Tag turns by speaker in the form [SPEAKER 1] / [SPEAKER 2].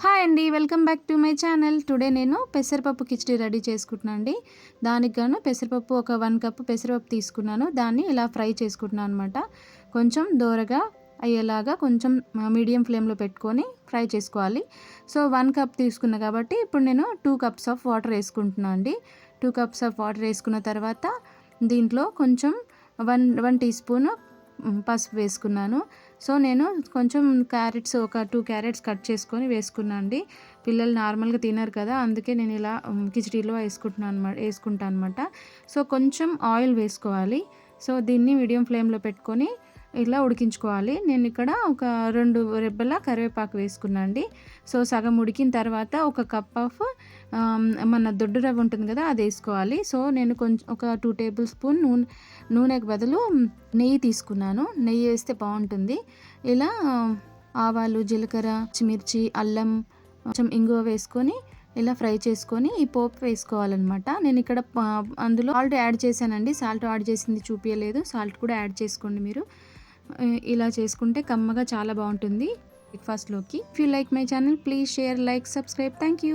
[SPEAKER 1] Hi అండి, welcome back to my channel. Today నేను పెసరపప్పు కిచడీ రెడీ చేసుకుంటున్నాను. దానికి గాను పెసరపప్పు ఒక 1 కప్ పెసరపప్పు తీసుకున్నాను. దాన్ని ఇలా ఫ్రై చేసుకుంటున్నాను అనమాట. కొంచెం దోరగా అయ్యేలాగా కొంచెం మీడియం ఫ్లేమ్లో పెట్టుకొని ఫ్రై చేసుకోవాలి. సో 1 కప్ తీసుకున్నా కాబట్టి ఇప్పుడు నేను 2 కప్స్ ఆఫ్ వాటర్ వేసుకుంటున్నాను అండి. 2 కప్స్ ఆఫ్ వాటర్ వేసుకున్న తర్వాత దీంట్లో కొంచెం 1 టీ స్పూన్ పసుపు వేసుకున్నాను. సో నేను కొంచెం క్యారెట్స్ ఒక 2 క్యారెట్స్ కట్ చేసుకొని వేసుకున్నాను అండి. పిల్లలు నార్మల్గా తినరు కదా, అందుకే నేను ఇలా కిచడీలో వేసుకుంటాను అనమాట. సో కొంచెం ఆయిల్ వేసుకోవాలి. సో దీన్ని మీడియం ఫ్లేమ్లో పెట్టుకొని ఇలా ఉడికించుకోవాలి. నేను ఇక్కడ ఒక 2 రెబ్బల కరివేపాకు వేసుకున్నాను అండి. సో సగం ఉడికిన తర్వాత ఒక కప్ ఆఫ్ మన దొడ్డు రవ్వ ఉంటుంది కదా, అది వేసుకోవాలి. సో నేను కొంచెం ఒక 2 టేబుల్ స్పూన్ నూనెకి బదులు నెయ్యి తీసుకున్నాను. నెయ్యి వేస్తే బాగుంటుంది. ఇలా ఆవాలు, జీలకర్ర, పచ్చిమిర్చి, అల్లం, కొంచెం ఇంగువ వేసుకొని ఇలా ఫ్రై చేసుకొని ఈ పోపు వేసుకోవాలన్నమాట. నేను ఇక్కడ అందులో సాల్ట్ యాడ్ చేశానండి. సాల్ట్ యాడ్ చేసింది చూపించలేదు, సాల్ట్ కూడా యాడ్ చేసుకోండి మీరు. ఇలా చేసుకుంటే కమ్మగా చాలా బాగుంటుంది బ్రేక్ఫాస్ట్లోకి. If you like my channel please share, like, subscribe. Thank you.